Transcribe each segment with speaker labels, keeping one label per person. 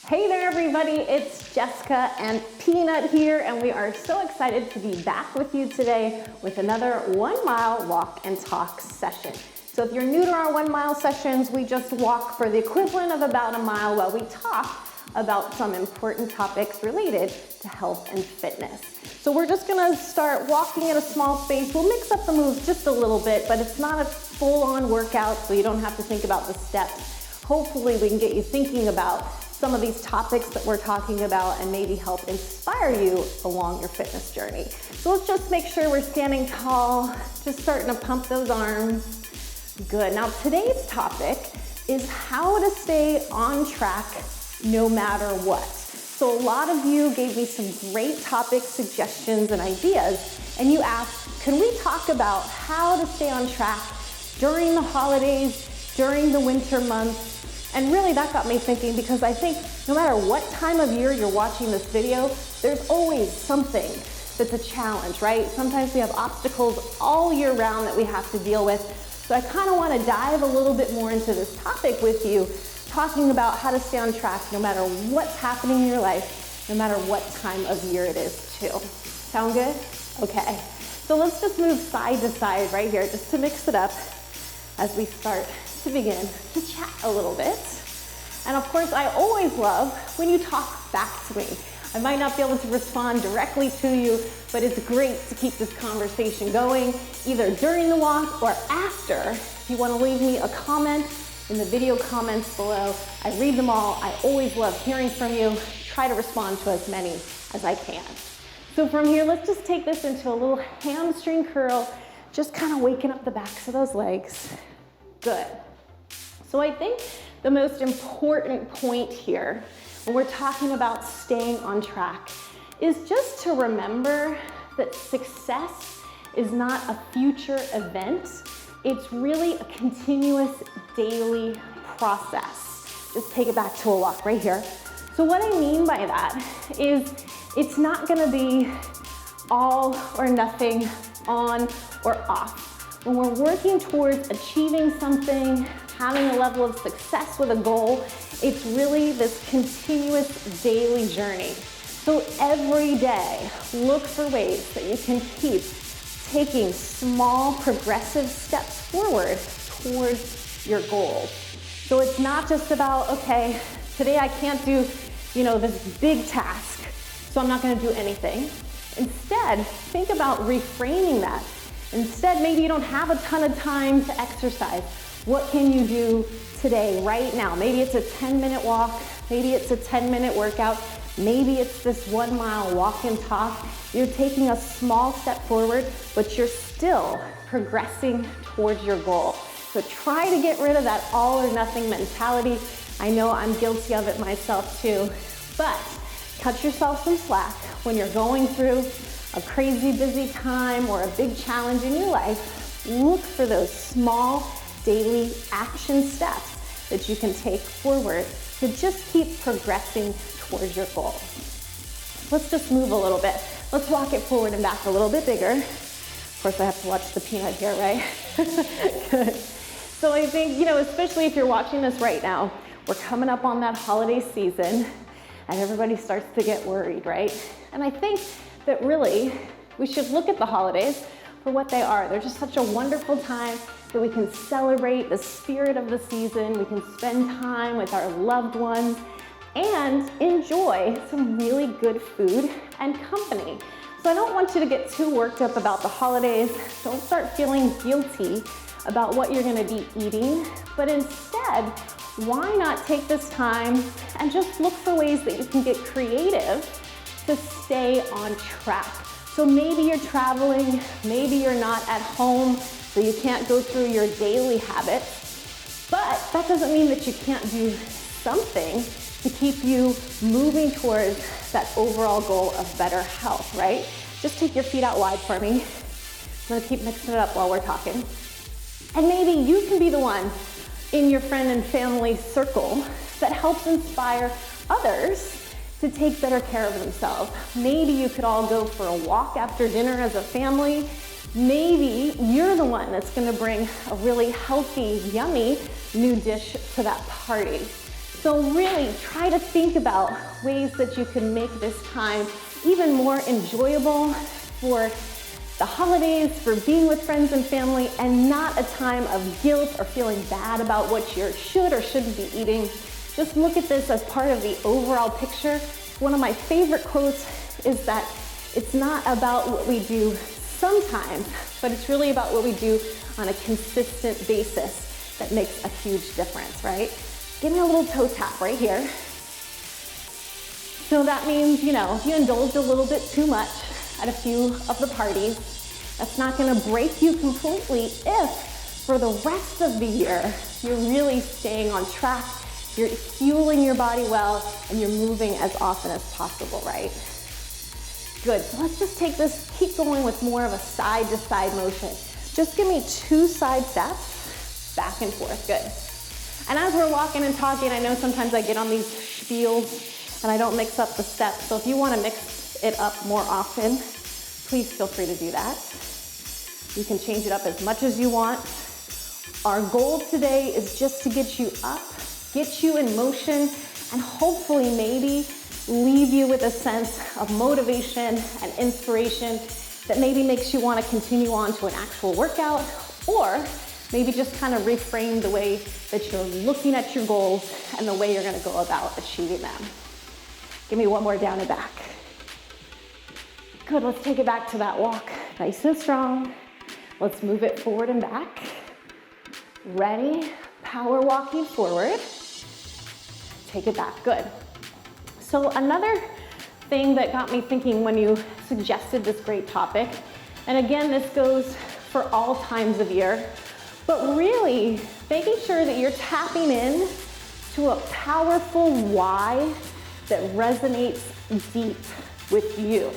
Speaker 1: Hey there everybody, it's Jessica and Peanut here, and we are so excited to be back with you today with another 1 mile walk and talk session. So if you're new to our 1 mile sessions, we just walk for the equivalent of about a mile while we talk about some important topics related to health and fitness. So we're just gonna start walking in a small space. We'll mix up the moves just a little bit, but it's not a full-on workout, so you don't have to think about the steps. Hopefully we can get you thinking about some of these topics that we're talking about and maybe help inspire you along your fitness journey. So let's just make sure we're standing tall, just starting to pump those arms. Good. Now today's topic is how to stay on track no matter what. So a lot of you gave me some great topic suggestions and ideas, and you asked, can we talk about how to stay on track during the holidays, during the winter months? And really that got me thinking, because I think no matter what time of year you're watching this video, there's always something that's a challenge, right? Sometimes we have obstacles all year round that we have to deal with. So I kind of want to dive a little bit more into this topic with you, talking about how to stay on track no matter what's happening in your life, no matter what time of year it is too. Sound good? Okay. So let's just move side to side right here just to mix it up as we start to begin to chat a little bit. And of course, I always love when you talk back to me. I might not be able to respond directly to you, but it's great to keep this conversation going, either during the walk or after. If you want to leave me a comment in the video comments below, I read them all. I always love hearing from you. Try to respond to as many as I can. So from here, let's just take this into a little hamstring curl, just kind of waking up the backs of those legs. Good. So I think the most important point here when we're talking about staying on track is just to remember that success is not a future event. It's really a continuous daily process. Just take it back to a walk right here. So what I mean by that is it's not gonna be all or nothing, on or off. When we're working towards achieving something, having a level of success with a goal, it's really this continuous daily journey. So every day, look for ways that you can keep taking small progressive steps forward towards your goals. So it's not just about, okay, today I can't do, this big task, so I'm not gonna do anything. Instead, think about reframing that. Instead, maybe you don't have a ton of time to exercise. What can you do today, right now? Maybe it's a 10-minute walk, maybe it's a 10-minute workout, maybe it's this 1 mile walk and talk. You're taking a small step forward, but you're still progressing towards your goal. So try to get rid of that all or nothing mentality. I know I'm guilty of it myself too, but cut yourself some slack when you're going through a crazy busy time or a big challenge in your life. Look for those small daily action steps that you can take forward to just keep progressing towards your goal. Let's just move a little bit. Let's walk it forward and back a little bit bigger. Of course, I have to watch the peanut here, right? Good. So I think, especially if you're watching this right now, we're coming up on that holiday season and everybody starts to get worried, right? And I think that really we should look at the holidays for what they are. They're just such a wonderful time that we can celebrate the spirit of the season. We can spend time with our loved ones and enjoy some really good food and company. So I don't want you to get too worked up about the holidays. Don't start feeling guilty about what you're gonna be eating, but instead, why not take this time and just look for ways that you can get creative to stay on track. So maybe you're traveling, maybe you're not at home, so you can't go through your daily habits, but that doesn't mean that you can't do something to keep you moving towards that overall goal of better health, right? Just take your feet out wide for me. I'm gonna keep mixing it up while we're talking. And maybe you can be the one in your friend and family circle that helps inspire others to take better care of themselves. Maybe you could all go for a walk after dinner as a family. Maybe you're the one that's gonna bring a really healthy, yummy new dish to that party. So really try to think about ways that you can make this time even more enjoyable for the holidays, for being with friends and family, and not a time of guilt or feeling bad about what you should or shouldn't be eating. Just look at this as part of the overall picture. One of my favorite quotes is that it's not about what we do sometimes, but it's really about what we do on a consistent basis that makes a huge difference, right? Give me a little toe tap right here. So that means, if you indulge a little bit too much at a few of the parties, that's not gonna break you completely if for the rest of the year, you're really staying on track, you're fueling your body well, and you're moving as often as possible, right? Good, so let's just take this, keep going with more of a side to side motion. Just give me 2 side steps, back and forth, good. And as we're walking and talking, I know sometimes I get on these spiels and I don't mix up the steps, so if you wanna mix it up more often, please feel free to do that. You can change it up as much as you want. Our goal today is just to get you up, get you in motion, and hopefully maybe leave you with a sense of motivation and inspiration that maybe makes you want to continue on to an actual workout, or maybe just kind of reframe the way that you're looking at your goals and the way you're going to go about achieving them. Give me one more down and back. Good, let's take it back to that walk. Nice and strong. Let's move it forward and back. Ready? Power walking forward. Take it back, good. So another thing that got me thinking when you suggested this great topic, and again, this goes for all times of year, but really making sure that you're tapping in to a powerful why that resonates deep with you.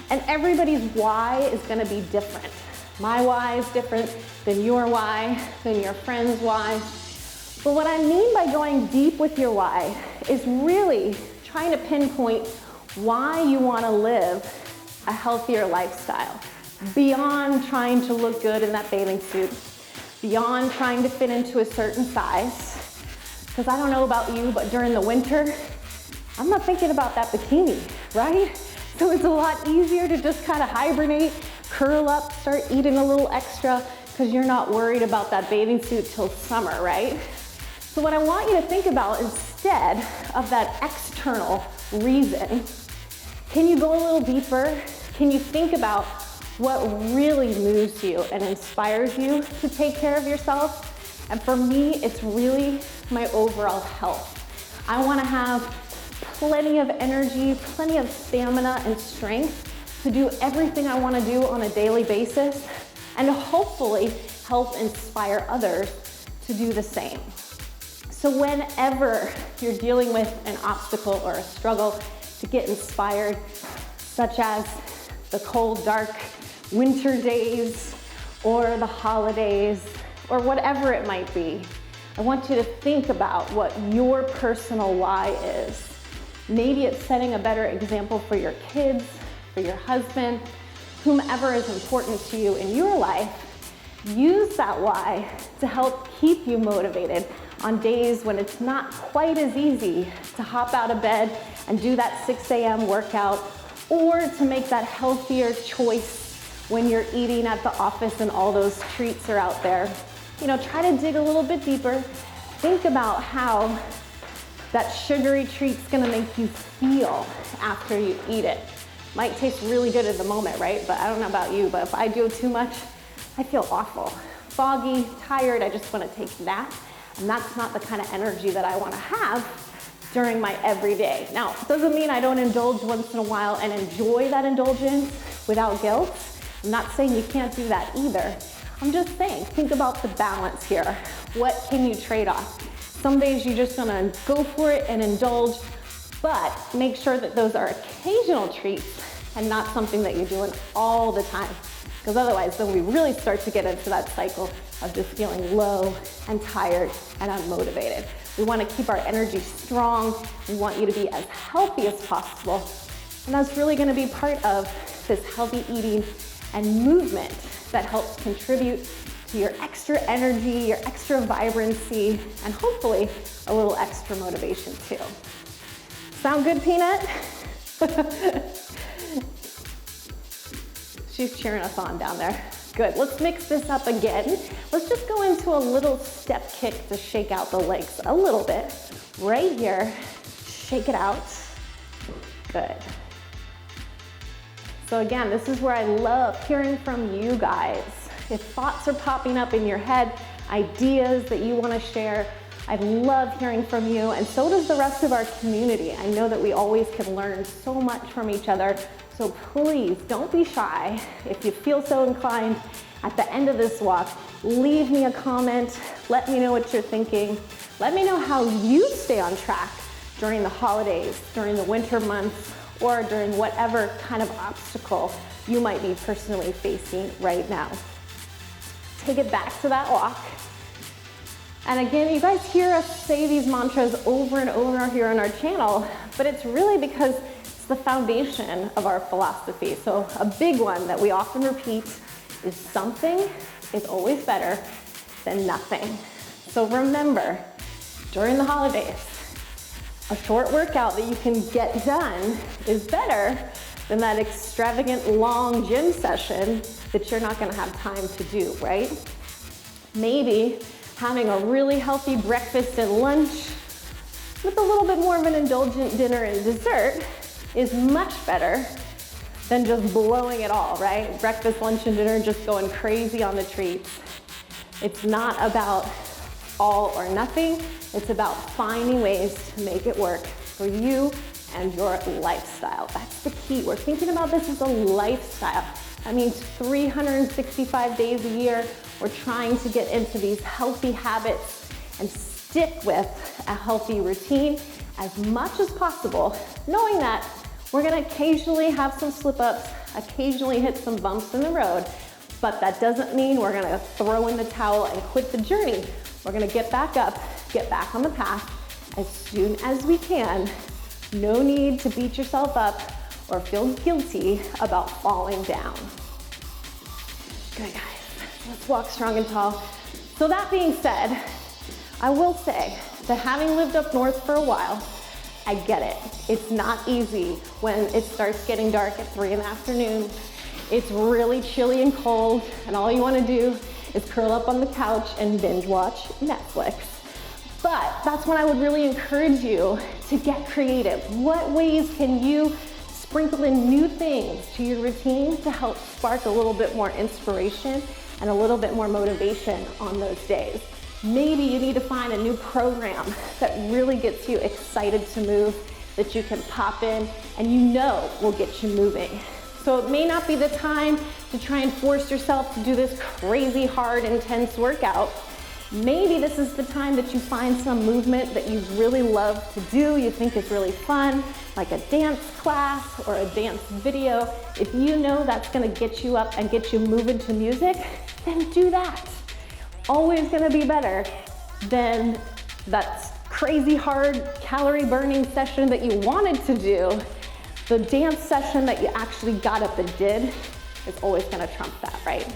Speaker 1: And everybody's why is gonna be different. My why is different than your why, than your friend's why. But what I mean by going deep with your why is really trying to pinpoint why you wanna live a healthier lifestyle, beyond trying to look good in that bathing suit, beyond trying to fit into a certain size. Because I don't know about you, but during the winter, I'm not thinking about that bikini, right? So it's a lot easier to just kind of hibernate, curl up, start eating a little extra, because you're not worried about that bathing suit till summer, right? So what I want you to think about instead of that external reason, can you go a little deeper? Can you think about what really moves you and inspires you to take care of yourself? And for me, it's really my overall health. I want to have plenty of energy, plenty of stamina and strength to do everything I want to do on a daily basis, and hopefully help inspire others to do the same. So whenever you're dealing with an obstacle or a struggle to get inspired, such as the cold, dark winter days or the holidays or whatever it might be, I want you to think about what your personal why is. Maybe it's setting a better example for your kids, for your husband, whomever is important to you in your life. Use that why to help keep you motivated on days when it's not quite as easy to hop out of bed and do that 6 a.m. workout, or to make that healthier choice when you're eating at the office and all those treats are out there. Try to dig a little bit deeper. Think about how that sugary treat's gonna make you feel after you eat it. Might taste really good at the moment, right? But I don't know about you, but if I do too much, I feel awful. Foggy, tired, I just wanna take a nap. And that's not the kind of energy that I wanna have during my everyday. Now, it doesn't mean I don't indulge once in a while and enjoy that indulgence without guilt. I'm not saying you can't do that either. I'm just saying, think about the balance here. What can you trade off? Some days you're just gonna go for it and indulge, but make sure that those are occasional treats and not something that you're doing all the time. Because otherwise, then we really start to get into that cycle of just feeling low and tired and unmotivated. We want to keep our energy strong. We want you to be as healthy as possible. And that's really going to be part of this healthy eating and movement that helps contribute to your extra energy, your extra vibrancy, and hopefully a little extra motivation too. Sound good, Peanut? She's cheering us on down there. Good, let's mix this up again. Let's just go into a little step kick to shake out the legs a little bit. Right here, shake it out. Good. So again, this is where I love hearing from you guys. If thoughts are popping up in your head, ideas that you want to share, I love hearing from you, and so does the rest of our community. I know that we always can learn so much from each other, so please don't be shy. If you feel so inclined, at the end of this walk, leave me a comment. Let me know what you're thinking. Let me know how you stay on track during the holidays, during the winter months, or during whatever kind of obstacle you might be personally facing right now. Take it back to that walk. And again, you guys hear us say these mantras over and over here on our channel, but it's really because it's the foundation of our philosophy. So a big one that we often repeat is something is always better than nothing. So remember, during the holidays, a short workout that you can get done is better than that extravagant long gym session that you're not gonna have time to do, right? Maybe having a really healthy breakfast and lunch with a little bit more of an indulgent dinner and dessert is much better than just blowing it all, right? Breakfast, lunch, and dinner, just going crazy on the treats. It's not about all or nothing. It's about finding ways to make it work for you and your lifestyle. That's the key. We're thinking about this as a lifestyle. That means 365 days a year, we're trying to get into these healthy habits and stick with a healthy routine as much as possible, knowing that we're gonna occasionally have some slip-ups, occasionally hit some bumps in the road, but that doesn't mean we're gonna throw in the towel and quit the journey. We're gonna get back up, get back on the path as soon as we can. No need to beat yourself up or feel guilty about falling down. Good, guys. Let's walk strong and tall. So that being said, I will say that having lived up north for a while, I get it. It's not easy when it starts getting dark at 3 in the afternoon. It's really chilly and cold, and all you want to do is curl up on the couch and binge watch Netflix. But that's when I would really encourage you to get creative. What ways can you sprinkle in new things to your routine to help spark a little bit more inspiration and a little bit more motivation on those days? Maybe you need to find a new program that really gets you excited to move, that you can pop in and you know will get you moving. So it may not be the time to try and force yourself to do this crazy, hard, intense workout. Maybe this is the time that you find some movement that you really love to do, you think is really fun, like a dance class or a dance video. If you know that's gonna get you up and get you moving to music, then do that. Always gonna be better than that crazy hard calorie burning session that you wanted to do. The dance session that you actually got up and did is always gonna trump that, right?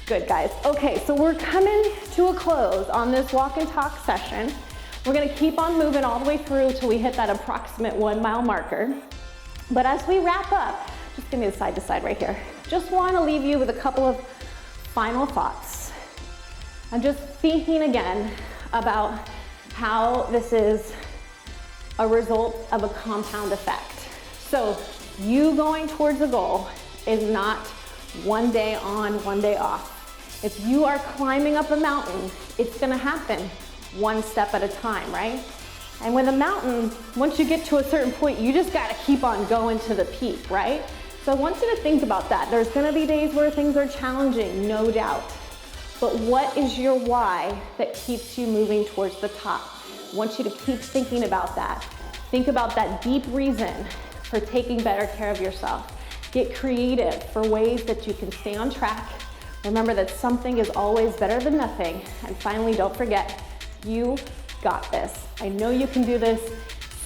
Speaker 1: Good, guys. Okay, so we're coming to a close on this walk and talk session. We're gonna keep on moving all the way through till we hit that approximate 1 mile marker. But as we wrap up, just give me the side to side right here. Just wanna leave you with a couple of final thoughts. I'm just thinking again about how this is a result of a compound effect. So you going towards a goal is not one day on, one day off. If you are climbing up a mountain, it's gonna happen one step at a time, right? And with a mountain, once you get to a certain point, you just gotta keep on going to the peak, right? So I want you to think about that. There's gonna be days where things are challenging, no doubt. But what is your why that keeps you moving towards the top? I want you to keep thinking about that. Think about that deep reason for taking better care of yourself. Get creative for ways that you can stay on track. Remember that something is always better than nothing. And finally, don't forget, you got this. I know you can do this.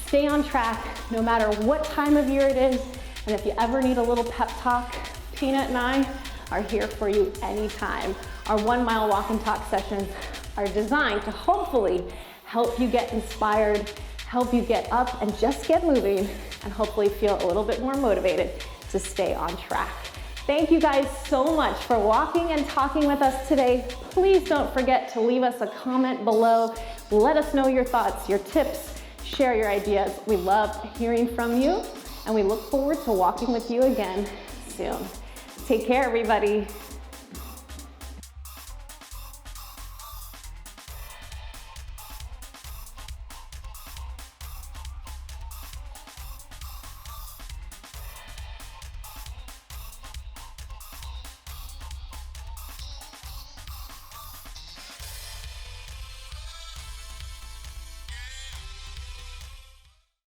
Speaker 1: Stay on track no matter what time of year it is. And if you ever need a little pep talk, Peanut and I are here for you anytime. Our 1 mile walk and talk sessions are designed to hopefully help you get inspired, help you get up and just get moving, and hopefully feel a little bit more motivated to stay on track. Thank you guys so much for walking and talking with us today. Please don't forget to leave us a comment below. Let us know your thoughts, your tips, share your ideas. We love hearing from you, and we look forward to walking with you again soon. Take care, everybody.